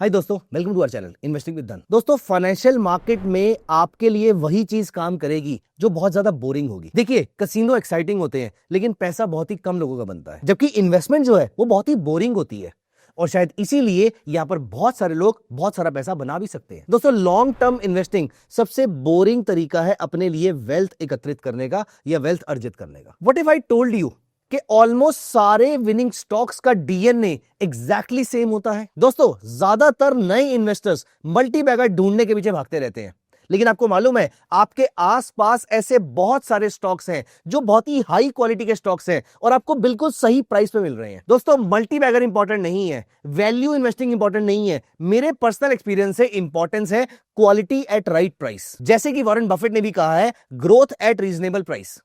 हाय दोस्तों, welcome to our channel investing with Dhan. दोस्तों, financial market में आपके लिए वही चीज काम करेगी जो बहुत ज्यादा बोरिंग होगी। देखिए, कसिनो एक्साइटिंग होते हैं लेकिन पैसा बहुत ही कम लोगों का बनता है, जबकि इन्वेस्टमेंट जो है वो बहुत ही बोरिंग होती है और शायद इसीलिए यहां पर बहुत सारे लोग बहुत सारा पैसा बना भी सकते हैं। दोस्तों, लॉन्ग टर्म इन्वेस्टिंग सबसे बोरिंग तरीका है अपने लिए वेल्थ एकत्रित करने का या वेल्थ अर्जित करने का। What if I told you कि ऑलमोस्ट सारे विनिंग स्टॉक्स का डीएनए एग्जैक्टली सेम होता है। दोस्तों, ज्यादातर नए इन्वेस्टर्स मल्टी बैगर ढूंढने के पीछे भागते रहते हैं, लेकिन आपको मालूम है आपके आसपास ऐसे बहुत सारे स्टॉक्स हैं जो बहुत ही हाई क्वालिटी के स्टॉक्स हैं और आपको बिल्कुल सही प्राइस पे मिल रहे हैं। दोस्तों, मल्टी बैगर इंपॉर्टेंट नहीं है, वैल्यू इन्वेस्टिंग इंपॉर्टेंट नहीं है। मेरे पर्सनल एक्सपीरियंस से इंपॉर्टेंस है क्वालिटी एट राइट प्राइस। जैसे कि वॉरेन बफेट ने भी कहा है, ग्रोथ एट रीजनेबल प्राइस।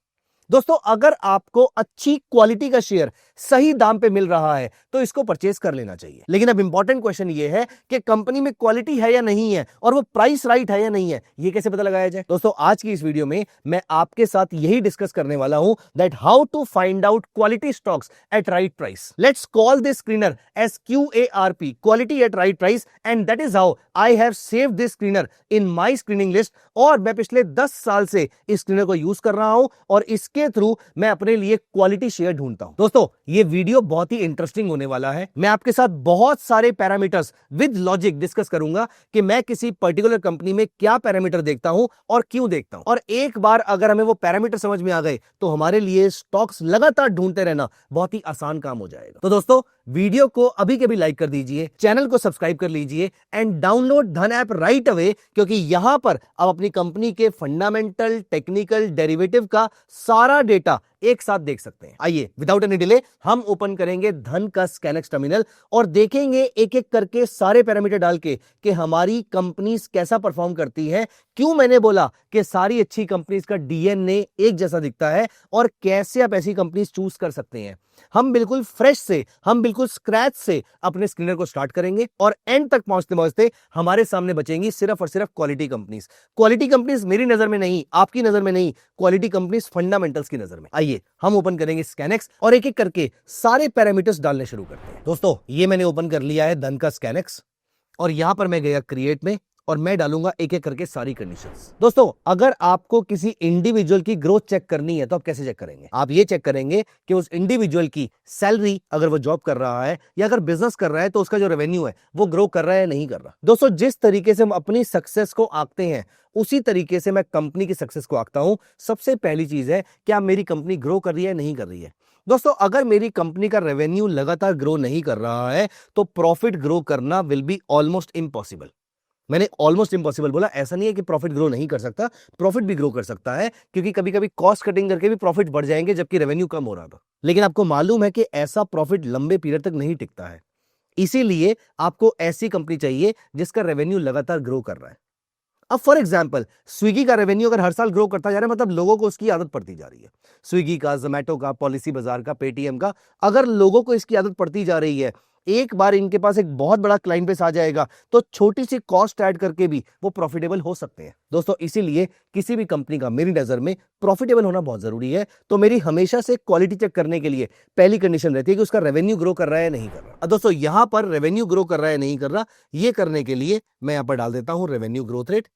दोस्तों, अगर आपको अच्छी क्वालिटी का शेयर सही दाम पे मिल रहा है तो इसको परचेज कर लेना चाहिए। लेकिन अब इंपॉर्टेंट क्वेश्चन ये है कि कंपनी में क्वालिटी है या नहीं है और वो प्राइस राइट है या नहीं है, ये कैसे पता लगाया जाए। दोस्तों, आज की इस वीडियो में मैं आपके साथ यही डिस्कस करने वाला हूं that how to find out quality stocks at right price. Let's call this screener as QARP, quality at right price, and that is how I have saved this screener in my screening list. और मैं पिछले 10 साल से इस screener को use कर रहा हूं और इसके थ्रू मैं अपने लिए क्वालिटी शेयर ढूंढता हूं। दोस्तों, ये वीडियो बहुत ही इंटरेस्टिंग होने वाला है। मैं आपके साथ बहुत सारे पैरामीटर्स विद लॉजिक डिस्कस करूंगा कि मैं किसी पर्टिकुलर कंपनी में क्या पैरामीटर देखता हूं और क्यों देखता हूं। और एक बार अगर हमें वो पैरामीटर समझ में आ गए तो हमारे लिए स्टॉक्स लगातार ढूंढते रहना बहुत ही आसान काम हो जाएगा। तो दोस्तों, वीडियो को अभी के भी लाइक कर दीजिए, चैनल को सब्सक्राइब कर लीजिए एंड डाउनलोड धन ऐप राइट अवे, क्योंकि यहां पर आप अपनी कंपनी के फंडामेंटल, टेक्निकल, डेरिवेटिव का सारा डेटा एक साथ देख सकते हैं। आइए, विदाउट एनी डिले हम ओपन करेंगे धन का स्कैनएक्स टर्मिनल और देखेंगे एक एक करके सारे पैरामीटर डाल के कि हमारी कंपनीज कैसा परफॉर्म करती हैं। क्यों मैंने बोला कि सारी अच्छी कंपनीज का डीएनए एक जैसा दिखता है और कैसे आप ऐसी कंपनीज चूज कर सकते हैं। हम बिल्कुल फ्रेश से, हम बिल्कुल स्क्रैच से अपने स्क्रीनर को स्टार्ट करेंगे और एंड तक पहुंचते पहुंचते हमारे सामने बचेंगी सिर्फ और सिर्फ क्वालिटी कंपनीज। क्वालिटी कंपनीज मेरी नजर में नहीं, आपकी नजर में नहीं, क्वालिटी कंपनीज फंडामेंटल्स की नजर में। आइए, हम ओपन करेंगे स्कैनएक्स और एक एक करके सारे पैरामीटर्स डालने शुरू करते हैं। दोस्तों, ये मैंने ओपन कर लिया है धन का स्कैनएक्स और यहां पर मैं गया क्रिएट में और मैं डालूंगा एक एक करके सारी कंडीशंस। दोस्तों, अगर आपको किसी इंडिविजुअल की ग्रोथ चेक करनी है तो आप कैसे चेक करेंगे? आप ये चेक करेंगे कि उस इंडिविजुअल की सैलरी, अगर वो जॉब कर रहा है या अगर बिजनेस कर रहा है तो उसका जो रेवेन्यू है वो ग्रो कर रहा है या नहीं कर रहा। दोस्तों, जिस तरीके से हम अपनी सक्सेस को आंकते हैं उसी तरीके से मैं कंपनी की सक्सेस को आंकता हूं। सबसे पहली चीज है, क्या मेरी कंपनी ग्रो कर रही है या नहीं कर रही है। दोस्तों, अगर मेरी कंपनी का रेवेन्यू लगातार ग्रो नहीं कर रहा है तो प्रॉफिट ग्रो करना विल बी ऑलमोस्ट इम्पॉसिबल। मैंने ऑलमोस्ट इम्पॉसिबल बोला, ऐसा नहीं है कि प्रॉफिट ग्रो नहीं कर सकता, प्रॉफिट भी ग्रो कर सकता है, क्योंकि कभी कभी कॉस्ट कटिंग करके भी प्रॉफिट बढ़ जाएंगे जबकि रेवेन्यू कम हो रहा था। लेकिन आपको मालूम है कि ऐसा प्रॉफिट लंबे पीरियड तक नहीं टिकता है। इसीलिए आपको ऐसी कंपनी चाहिए जिसका रेवेन्यू लगातार ग्रो कर रहा है। अब फॉर एग्जाम्पल, स्विगी का रेवेन्यू अगर हर साल ग्रो करता जा रहा है, मतलब लोगों को उसकी आदत पड़ती जा रही है। स्विगी का, जोमैटो का, पॉलिसी बाजार का, पेटीएम का, अगर लोगों को इसकी आदत पड़ती जा रही है, एक बार इनके पास एक बहुत बड़ा क्लाइंट बेस आ जाएगा तो छोटी सी कॉस्ट ऐड करके भी वो प्रॉफिटेबल हो सकते हैं। दोस्तों, इसीलिए किसी भी कंपनी का मेरी नजर में प्रॉफिटेबल होना बहुत जरूरी है। तो मेरी हमेशा से क्वालिटी चेक करने के लिए पहली कंडीशन रहती है कि उसका रेवेन्यू ग्रो कर रहा है नहीं कर रहा। दोस्तों, यहां पर रेवेन्यू ग्रो कर रहा है नहीं कर रहा, ये करने के लिए मैं यहां पर डाल देता हूं रेवेन्यू ग्रोथ रेट।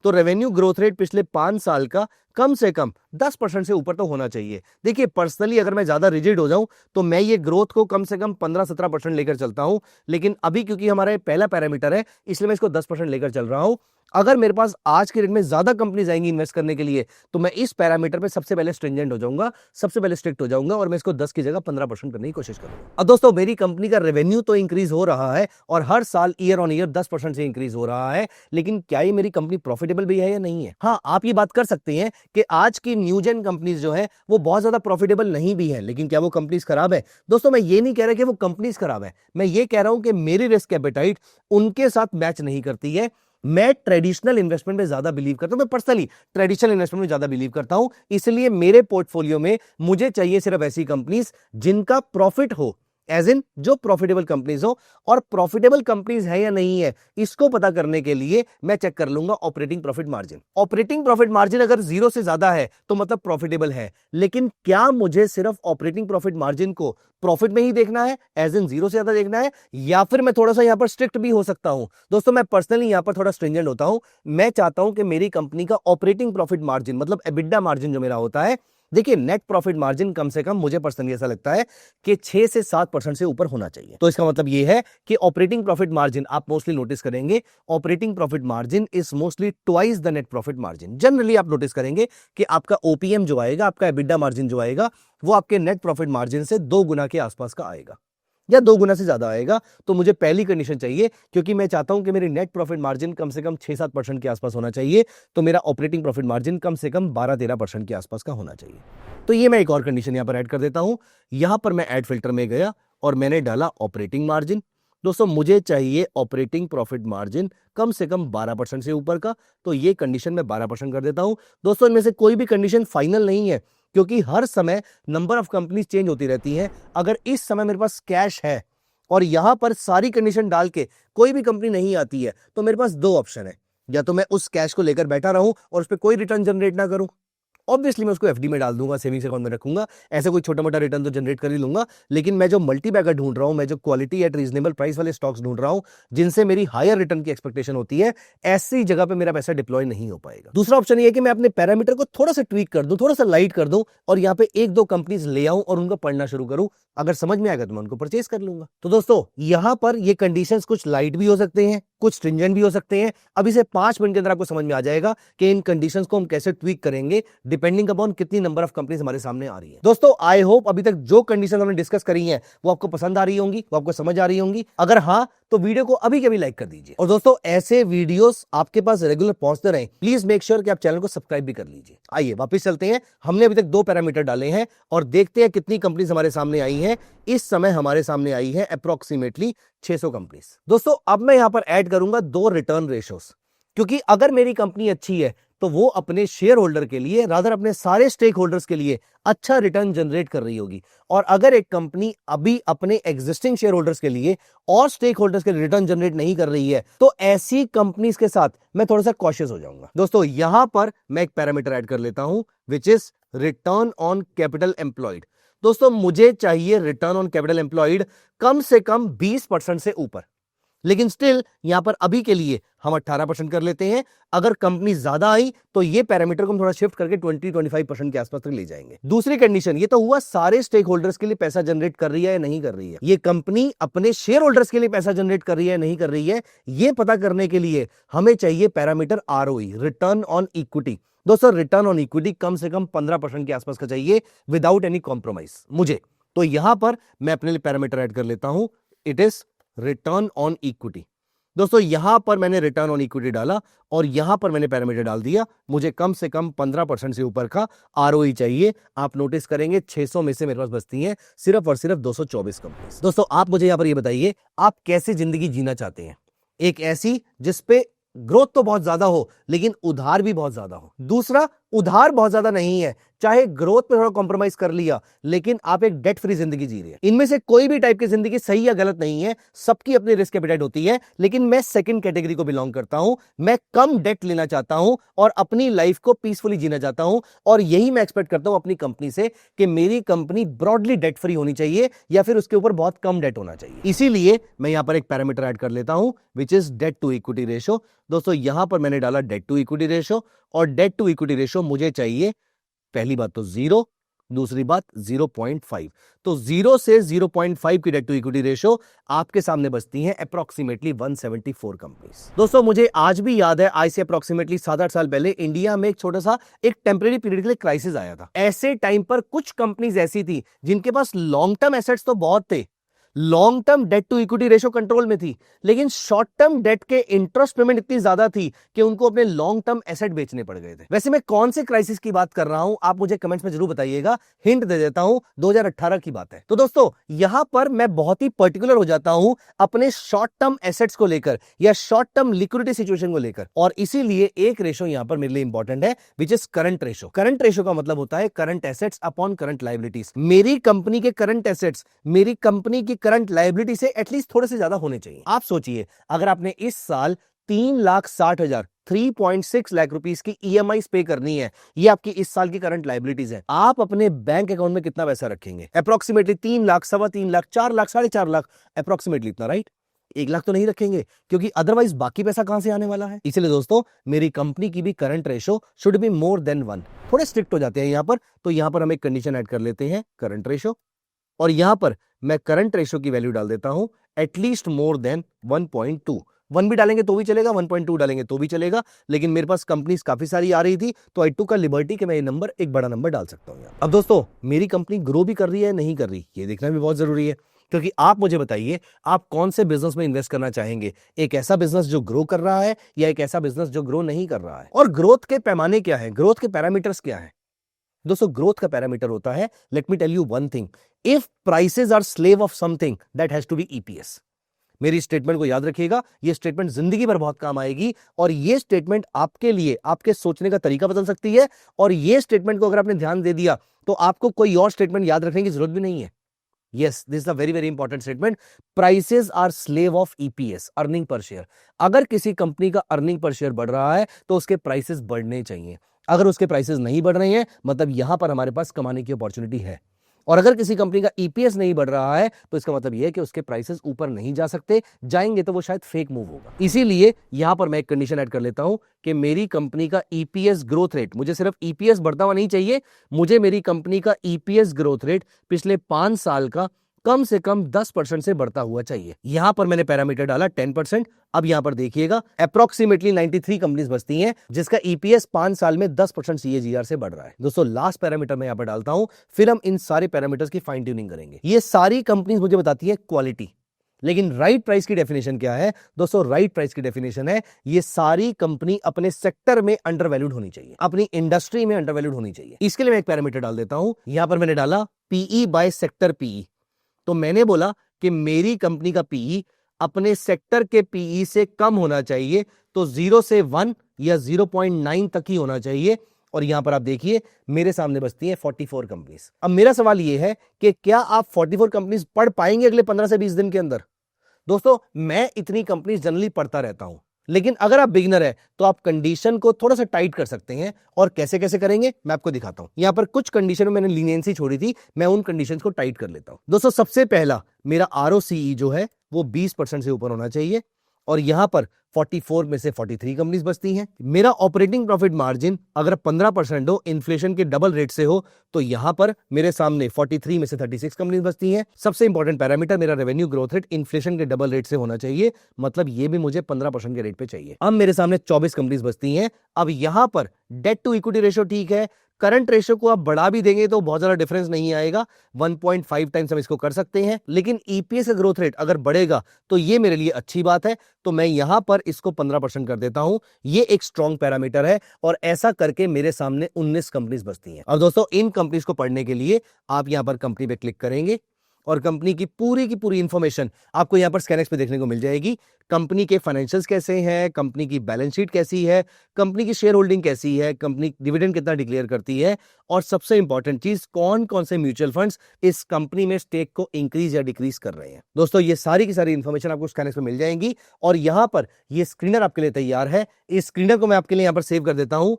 तो रेवेन्यू ग्रोथ रेट पिछले 5 साल का कम से कम 10% से ऊपर तो होना चाहिए। देखिए, पर्सनली अगर मैं ज्यादा रिजिड हो जाऊं तो मैं ये ग्रोथ को कम से कम 15-17% लेकर चलता हूं, लेकिन अभी क्योंकि हमारा पहला पैरामीटर है इसलिए मैं इसको 10% लेकर चल रहा हूं। अगर मेरे पास आज के डेट में ज्यादा कंपनीज आएंगी इन्वेस्ट करने के लिए तो मैं इस पैरामीटर पे सबसे पहले स्ट्रिंजेंट हो जाऊंगा, सबसे पहले स्ट्रिक्ट हो जाऊंगा और मैं इसको 10 की जगह 15% करने की कोशिश करूंगा। अब दोस्तों, मेरी कंपनी का रेवेन्यू तो इंक्रीज हो रहा है और हर साल ईयर ऑन ईयर 10% से इंक्रीज हो रहा है, लेकिन क्या ये मेरी कंपनी प्रॉफिटेबल भी है या नहीं है? हाँ, आप ये बात कर सकते हैं कि आज की न्यू जेन कंपनीज जो है वो बहुत ज्यादा प्रॉफिटेबल नहीं भी है, लेकिन क्या वो कंपनीज खराब है? दोस्तों, मैं ये नहीं कह रहा कि वो कंपनीज खराब है, मैं ये कह रहा हूं कि मेरी रिस्क एपेटाइट उनके साथ मैच नहीं करती है। मैं ट्रेडिशनल इन्वेस्टमेंट में ज्यादा बिलीव करता हूं, मैं पर्सनली ट्रेडिशनल इन्वेस्टमेंट में ज्यादा बिलीव करता हूं, इसलिए मेरे पोर्टफोलियो में मुझे चाहिए सिर्फ ऐसी कंपनीज जिनका प्रॉफिट हो एज इन जो प्रॉफिटेबल कंपनीज हो, और प्रॉफिटेबल कंपनीज है या नहीं है इसको पता करने के लिए मैं चेक कर लूंगा operating profit margin. Operating profit margin अगर 0 से ज्यादा है तो मतलब प्रॉफिटेबल है, लेकिन क्या मुझे सिर्फ ऑपरेटिंग प्रॉफिट मार्जिन को प्रॉफिट में ही देखना है, एज इन 0 से ज्यादा देखना है, या फिर मैं थोड़ा सा यहां पर स्ट्रिक्ट भी हो सकता हूं? दोस्तों मैं पर्सनली यहां पर थोड़ा स्ट्रिंजेंट होता हूं। मैं चाहता हूं कि मेरी कंपनी का ऑपरेटिंग प्रॉफिट मार्जिन मतलब एबिडा मार्जिन जो मेरा होता है, देखिए नेट प्रॉफिट मार्जिन कम से कम मुझे पर्सनली ऐसा लगता है कि 6 से 7% से ऊपर होना चाहिए। तो इसका मतलब यह है कि ऑपरेटिंग प्रॉफिट मार्जिन आप मोस्टली नोटिस करेंगे, operating profit margin is mostly twice the net profit margin. Generally आप नोटिस करेंगे कि आपका ओपीएम जो आएगा, आपका एबिडा मार्जिन जो आएगा, वो आपके नेट प्रॉफिट मार्जिन से 2 गुना के आसपास का आएगा या 2 गुना से ज्यादा आएगा। तो मुझे पहली कंडीशन चाहिए, क्योंकि मैं चाहता हूं कि मेरी नेट प्रॉफिट मार्जिन कम से कम 6-7% के आसपास होना चाहिए, तो मेरा ऑपरेटिंग प्रॉफिट मार्जिन कम से कम 12-13% के आसपास का होना चाहिए। तो ये मैं एक और कंडीशन यहां पर ऐड कर देता हूं। यहां पर मैं ऐड फिल्टर में गया और मैंने डाला ऑपरेटिंग मार्जिन। दोस्तों मुझे चाहिए ऑपरेटिंग प्रॉफिट मार्जिन कम से कम 12% से ऊपर का, तो ये कंडीशन मैं 12% कर देता हूं। दोस्तों इनमें से कोई भी कंडीशन फाइनल नहीं है, क्योंकि हर समय नंबर ऑफ कंपनीज चेंज होती रहती हैं। अगर इस समय मेरे पास कैश है और यहां पर सारी कंडीशन डाल के कोई भी कंपनी नहीं आती है, तो मेरे पास 2 ऑप्शन है। या तो मैं उस कैश को लेकर बैठा रहूं और उस पर कोई रिटर्न जनरेट ना करूं, ऑब्वियसली मैं उसको एफडी में डाल दूंगा, सेविंग्स अकाउंट में रखूंगा, ऐसे कोई छोटा मोटा रिटर्न तो जनरेट कर ही लूंगा। लेकिन मैं जो मल्टी बैगर ढूंढ रहा हूं, मैं जो क्वालिटी एट रीजनेबल प्राइस वाले स्टॉक्स ढूंढ रहा हूं जिनसे मेरी हायर रिटर्न की एक्सपेक्टेशन होती है, ऐसी जगह पे मेरा पैसा डिप्लॉय नहीं हो पाएगा। दूसरा ऑप्शन ये है कि मैं अपने पैरामीटर को थोड़ा सा ट्वीक कर दूं, थोड़ा सा लाइट कर दूं और यहाँ पे 1-2 कंपनीज ले आऊं और उनको पढ़ना शुरू करूं। अगर समझ में आएगा तो मैं उनको परचेज कर लूंगा। तो दोस्तों यहां पर ये कंडीशंस कुछ लाइट भी हो सकते हैं, कुछ स्ट्रिंजेंट भी हो सकते हैं। अब इसे 5 मिनट के अंदर आपको समझ में आ जाएगा कि इन कंडीशंस को हम कैसे ट्वीक करेंगे डिपेंडिंग अपॉन कितनी नंबर ऑफ कंपनीज हमारे सामने आ रही है। दोस्तों आई होप अभी तक जो कंडीशन हमने डिस्कस करी हैं वो आपको पसंद आ रही होंगी, वो आपको समझ आ रही होंगी। अगर हाँ तो वीडियो को अभी के अभी लाइक कर दीजिए। और दोस्तों ऐसे वीडियोस आपके पास रेगुलर पहुंचते रहे, प्लीज मेक श्योर कि आप चैनल को सब्सक्राइब भी कर लीजिए। आइए वापस चलते हैं। हमने अभी तक 2 पैरामीटर डाले हैं और देखते हैं कितनी कंपनीज हमारे सामने आई हैं। इस समय हमारे सामने आई है अप्रोक्सीमेटली 600 कंपनीज। दोस्तों अब मैं यहां पर ऐड करूंगा 2 रिटर्न रेशोस, क्योंकि अगर मेरी कंपनी अच्छी है तो वो अपने शेयर होल्डर के लिए, रादर अपने सारे स्टेक होल्डर्स के लिए अच्छा रिटर्न जनरेट कर रही होगी। और अगर एक कंपनी अभी अपने एग्जिस्टिंग शेयर होल्डर्स के लिए और स्टेक होल्डर्स के लिए रिटर्न जनरेट नहीं कर रही है, तो ऐसी कंपनीज के साथ मैं थोड़ा सा कॉशियस हो जाऊंगा। दोस्तों यहां पर मैं एक पैरामीटर ऐड कर लेता हूं which is return on capital employed. दोस्तों मुझे चाहिए रिटर्न ऑन कैपिटल एम्प्लॉयड कम से कम 20% से ऊपर, लेकिन स्टिल यहां पर अभी के लिए हम 18% कर लेते हैं। अगर कंपनी ज्यादा आई तो ये पैरामीटर को हम थोड़ा शिफ्ट करके 20-25% के आसपास तक ले जाएंगे। दूसरी कंडीशन, ये तो हुआ सारे स्टेक होल्डर्स के लिए पैसा जनरेट कर रही है या नहीं कर रही है। ये कंपनी अपने शेयर होल्डर्स के लिए पैसा जनरेट कर रही है या नहीं कर रही है, ये पता करने के लिए हमें चाहिए parameter ROE, return on equity. दोस्तों रिटर्न ऑन इक्विटी कम से कम 15% के आसपास का चाहिए विदाउट एनी कॉम्प्रोमाइज मुझे। तो यहां पर मैं अपने लिए पैरामीटर ऐड कर लेता हूं, it is return on equity. दोस्तों यहां पर मैंने रिटर्न ऑन इक्विटी डाला और यहां पर मैंने पैरामीटर डाल दिया, मुझे कम से कम 15% से ऊपर का आरओई चाहिए। आप नोटिस करेंगे 600 में से मेरे पास बचती हैं सिर्फ और सिर्फ 224 कंपनीज। दोस्तों आप मुझे यहां पर ये बताइए, आप कैसे जिंदगी जीना चाहते हैं? एक ऐसी जिसपे ग्रोथ तो बहुत ज्यादा हो लेकिन उधार भी बहुत ज्यादा हो। दूसरा, उधार बहुत ज्यादा नहीं है, चाहे ग्रोथ पे थोड़ा कॉम्प्रोमाइज कर लिया, लेकिन आप एक डेट फ्री जिंदगी जी रहे हैं। इनमें से कोई भी टाइप की जिंदगी सही या गलत नहीं है, सबकी अपनी रिस्क एपेटाइट होती है, लेकिन मैं सेकंड कैटेगरी को बिलोंग करता हूं। मैं कम डेट लेना चाहता हूं और अपनी लाइफ को पीसफुली जीना चाहता हूं, और यही मैं एक्सपेक्ट करता हूं अपनी कंपनी से कि मेरी कंपनी ब्रॉडली डेट फ्री होनी चाहिए या फिर उसके ऊपर बहुत कम डेट होना चाहिए। इसीलिए मैं यहां पर एक पैरामीटर ऐड कर लेता हूं which is debt to equity ratio. दोस्तों यहां पर मैंने डाला डेट टू इक्विटी रेशो, और डेट टू इक्विटी रेशो मुझे चाहिए, पहली बात तो 0, दूसरी बात 0.5। तो 0 से 0.5 की डेट टू इक्विटी रेशो आपके सामने बचती है अप्रोक्सीमेटली 174 कंपनीज। दोस्तों मुझे आज भी याद है, आज से अप्रोक्सीमेटली 7-8 साल पहले इंडिया में एक छोटा सा एक टेम्परेरी पीरियड के लिए क्राइसिस आया था। ऐसे टाइम पर कुछ कंपनीज ऐसी थी जिनके पास लॉन्ग टर्म एसेट्स तो बहुत थे, long term debt to equity ratio control में थी, लेकिन शॉर्ट टर्म डेट के इंटरेस्ट पेमेंट इतनी ज्यादा थी कि उनको अपने लॉन्ग टर्म एसेट बेचने पड़ गए थे। वैसे मैं कौन से क्राइसिस की बात कर रहा हूं आप मुझे कमेंट्स में जरूर बताइएगा, हिंट दे देता हूं 2018 की बात है। तो दोस्तों यहां पर मैं बहुत ही पर्टिकुलर हो जाता हूं अपने शॉर्ट टर्म एसेट्स को लेकर या शॉर्ट टर्म लिक्विडिटी सिचुएशन को लेकर, और इसीलिए एक रेशो यहां पर मेरे लिए इंपॉर्टेंट है which is current ratio. Current ratio का मतलब होता है current assets upon current liabilities. मेरी कंपनी के करंट एसेट्स मेरी कंपनी की करंट लायबिलिटी से एटलीस्ट थोड़े से ज्यादा होने चाहिए। आप सोचिए अगर आपने इस साल 3,60,000 3.6 लाख रुपीस की ईएमआई पे करनी है, ये आपकी इस साल की करंट लायबिलिटीज है, आप अपने बैंक अकाउंट में कितना पैसा रखेंगे? अप्रोक्सीमेटली 3 लाख, 3.25 लाख, 4 लाख, 4.5 लाख, अप्रोक्सीमेटली इतना, राइट? 1 लाख तो नहीं रखेंगे, क्योंकि अदरवाइज बाकी पैसा कहां से आने वाला है। इसलिए दोस्तों मेरी कंपनी की भी current ratio should be more than 1। थोड़े स्ट्रिक्ट हो जाते हैं यहां पर, तो यहां पर हम एक कंडीशन ऐड कर लेते हैं करंट रेशो, और यहां पर मैं करंट रेशो की वैल्यू डाल देता हूं एटलीस्ट मोर देन 1.2। 1 भी डालेंगे तो भी चलेगा, 1.2 डालेंगे तो भी चलेगा, लेकिन मेरे पास कंपनीज काफी सारी आ रही थी तो आई टू का लिबर्टी के मैं ये नंबर एक बड़ा नंबर डाल सकता हूं। अब दोस्तों मेरी कंपनी ग्रो भी कर रही है नहीं कर रही, ये देखना भी बहुत जरूरी है, क्योंकि आप मुझे बताइए आप कौन से बिजनेस में इन्वेस्ट करना चाहेंगे? एक ऐसा बिजनेस जो ग्रो कर रहा है या एक ऐसा बिजनेस जो ग्रो नहीं कर रहा है? और ग्रोथ के पैमाने क्या है, ग्रोथ के पैरामीटर्स क्या है? दोस्तों ग्रोथ का पैरामीटर होता है, let me tell you one thing, if prices are slave of something that has to be EPS. मेरी स्टेटमेंट को याद रखिएगा, ये स्टेटमेंट जिंदगी भर बहुत काम आएगी, और ये स्टेटमेंट आपके लिए आपके सोचने का तरीका बदल सकती है, और ये स्टेटमेंट को अगर आपने ध्यान दे दिया तो आपको कोई और स्टेटमेंट याद रखने की जरूरत भी नहीं है। Yes, this is a very very important statement, prices are slave of EPS, earning per share. अगर किसी कंपनी का अर्निंग पर शेयर बढ़ रहा है तो उसके प्राइसेस बढ़ने चाहिए, अगर उसके प्राइसेस नहीं बढ़ रहे हैं मतलब यहां पर हमारे पास कमाने की अपॉर्चुनिटी है, और अगर किसी कंपनी का ईपीएस नहीं बढ़ रहा है तो इसका मतलब यह है कि उसके प्राइसेस ऊपर नहीं जा सकते, जाएंगे तो वो शायद फेक मूव होगा। इसीलिए यहां पर मैं एक कंडीशन ऐड कर लेता हूं कि मेरी कंपनी का ईपीएस ग्रोथ रेट, मुझे सिर्फ ईपीएस बढ़ता हुआ नहीं चाहिए, मुझे मेरी कंपनी का ईपीएस ग्रोथ रेट पिछले 5 साल का कम से कम 10% से बढ़ता हुआ चाहिए। यहां पर मैंने पैरामीटर डाला 10%। अब यहां पर देखिएगा अप्रोक्सीमेटली 93 कंपनीज बचती हैं जिसका ईपीएस 5 साल में 10% सीएजीआर से बढ़ रहा है। दोस्तों लास्ट पैरामीटर मैं यहां पर डालता हूं, फिर हम इन सारे पैरामीटर्स की फाइन ट्यूनिंग करेंगे। ये सारी कंपनीज मुझे बताती है क्वालिटी, लेकिन राइट प्राइस की डेफिनेशन क्या है? दोस्तों राइट प्राइस की डेफिनेशन है ये सारी कंपनी अपने सेक्टर में अंडर वैल्यूड होनी चाहिए, अपनी इंडस्ट्री में अंडर वैल्यूड होनी चाहिए। इसके लिए मैं एक पैरामीटर डाल देता हूं, यहां पर मैंने डाला पीई बाय सेक्टर पीई। तो मैंने बोला कि मेरी कंपनी का पीई अपने सेक्टर के पीई से कम होना चाहिए, तो 0 से 1 या 0.9 तक ही होना चाहिए, और यहां पर आप देखिए मेरे सामने बचती हैं 44 कंपनीज। अब मेरा सवाल यह है कि क्या आप 44 कंपनीज पढ़ पाएंगे अगले 15 से 20 दिन के अंदर? दोस्तों मैं इतनी कंपनीज जनरली पढ़ता रहता हूं, लेकिन अगर आप बिगिनर है तो आप कंडीशन को थोड़ा सा टाइट कर सकते हैं, और कैसे कैसे करेंगे मैं आपको दिखाता हूं। यहां पर कुछ कंडीशन में मैंने लीनियंसी छोड़ी थी, मैं उन कंडीशंस को टाइट कर लेता हूं। दोस्तों सबसे पहला मेरा आरओसीई जो है वो 20% से ऊपर होना चाहिए, और यहां पर 44 में से 43 कंपनीज बचती हैं। मेरा ऑपरेटिंग प्रॉफिट मार्जिन अगर 15% हो, इन्फ्लेशन के डबल रेट से हो, तो यहां पर मेरे सामने 43 में से 36 कंपनीज बचती हैं। सबसे इंपॉर्टेंट पैरामीटर मेरा रेवेन्यू ग्रोथ रेट इन्फ्लेशन के डबल रेट से होना चाहिए, मतलब ये भी मुझे 15% के रेट पे चाहिए। अब मेरे सामने 24 कंपनीज बचती हैं। अब यहां पर डेट टू इक्विटी रेशियो ठीक है, करंट रेशियो को आप बढ़ा भी देंगे तो बहुत ज्यादा डिफरेंस नहीं आएगा, 1.5 टाइम्स हम इसको कर सकते हैं, लेकिन ईपीएस का ग्रोथ रेट अगर बढ़ेगा तो ये मेरे लिए अच्छी बात है, तो मैं यहां पर इसको 15% कर देता हूं। ये एक स्ट्रॉन्ग पैरामीटर है, और ऐसा करके मेरे सामने 19 कंपनीज बचती हैं। अब दोस्तों इन कंपनीज को पढ़ने के लिए आप यहां पर कंपनी पे क्लिक करेंगे, और कंपनी की पूरी इंफॉर्मेशन आपको यहां पर स्कैनएक्स पे देखने को मिल जाएगी। कंपनी के फाइनेंशियल्स कैसे हैं, कंपनी की बैलेंस शीट कैसी है, कंपनी की शेयर होल्डिंग कैसी है, कंपनी डिविडेंड कितना डिक्लेयर करती है, और सबसे इंपॉर्टेंट चीज कौन कौन से म्यूचुअल फंड्स इस कंपनी में स्टेक को इंक्रीज या डिक्रीज कर रहे हैं। दोस्तों ये सारी की सारी इंफॉर्मेशन आपको स्कैनएक्स पे मिल जाएंगी, और यहां पर ये स्क्रीनर आपके लिए तैयार है। इस स्क्रीनर को मैं आपके लिए यहां पर सेव कर देता हूं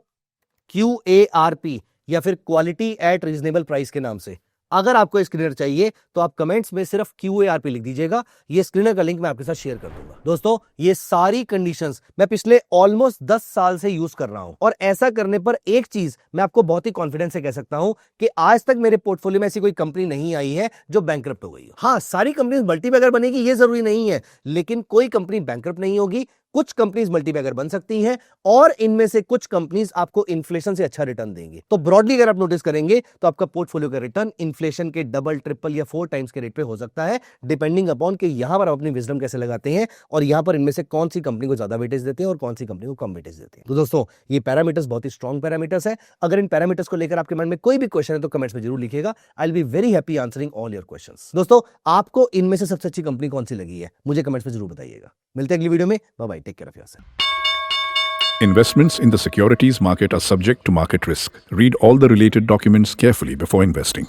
QARP, या फिर क्वालिटी एट रीजनेबल प्राइस के नाम से। अगर आपको स्क्रीनर चाहिए तो आप कमेंट्स में सिर्फ QARP लिख दीजिएगा, ये स्क्रीनर का लिंक मैं आपके साथ शेयर कर दूंगा। दोस्तों ये सारी कंडीशंस मैं पिछले ऑलमोस्ट 10 साल से यूज कर रहा हूं, और ऐसा करने पर एक चीज मैं आपको बहुत ही कॉन्फिडेंस से कह सकता हूं कि आज तक मेरे पोर्टफोलियो में ऐसी कोई कंपनी नहीं आई है जो बैंकरप्ट हो गई हो। हाँ, सारी कंपनी मल्टीबैगर बनेगी ये जरूरी नहीं है, लेकिन कोई कंपनी बैंकरप्ट नहीं होगी, कुछ कंपनीज मल्टीबैगर बन सकती हैं और इनमें से कुछ कंपनीज आपको इन्फ्लेशन से अच्छा रिटर्न देंगे। तो ब्रॉडली अगर आप नोटिस करेंगे तो आपका पोर्टफोलियो का रिटर्न इन्फ्लेशन के डबल, ट्रिपल या 4 टाइम्स के रेट पे हो सकता है, डिपेंडिंग अपॉन कि यहां पर आप अपनी विजडम कैसे लगाते हैं और यहां पर इनमें से कौन सी कंपनी को ज्यादा वेटेज देते हैं और कौन सी कंपनी को कम वेटेज देते हैं। तो दोस्तों ये पैरामीटर्स बहुत ही स्ट्रॉन्ग पैरामीटर्स है। अगर इन पैरामीटर्स को लेकर आपके मन में कोई भी क्वेश्चन है तो कमेंट्स में जरूर लिखिएगा। I will be very happy answering all your questions. दोस्तों आपको इनमें से सबसे अच्छी कंपनी कौन सी लगी है मुझे कमेंट्स में जरूर बताइएगा। मिलते हैं अगली वीडियो में। Bye bye, take care of yourself. Investments in the securities market are subject to market risk. Read all the related documents carefully before investing.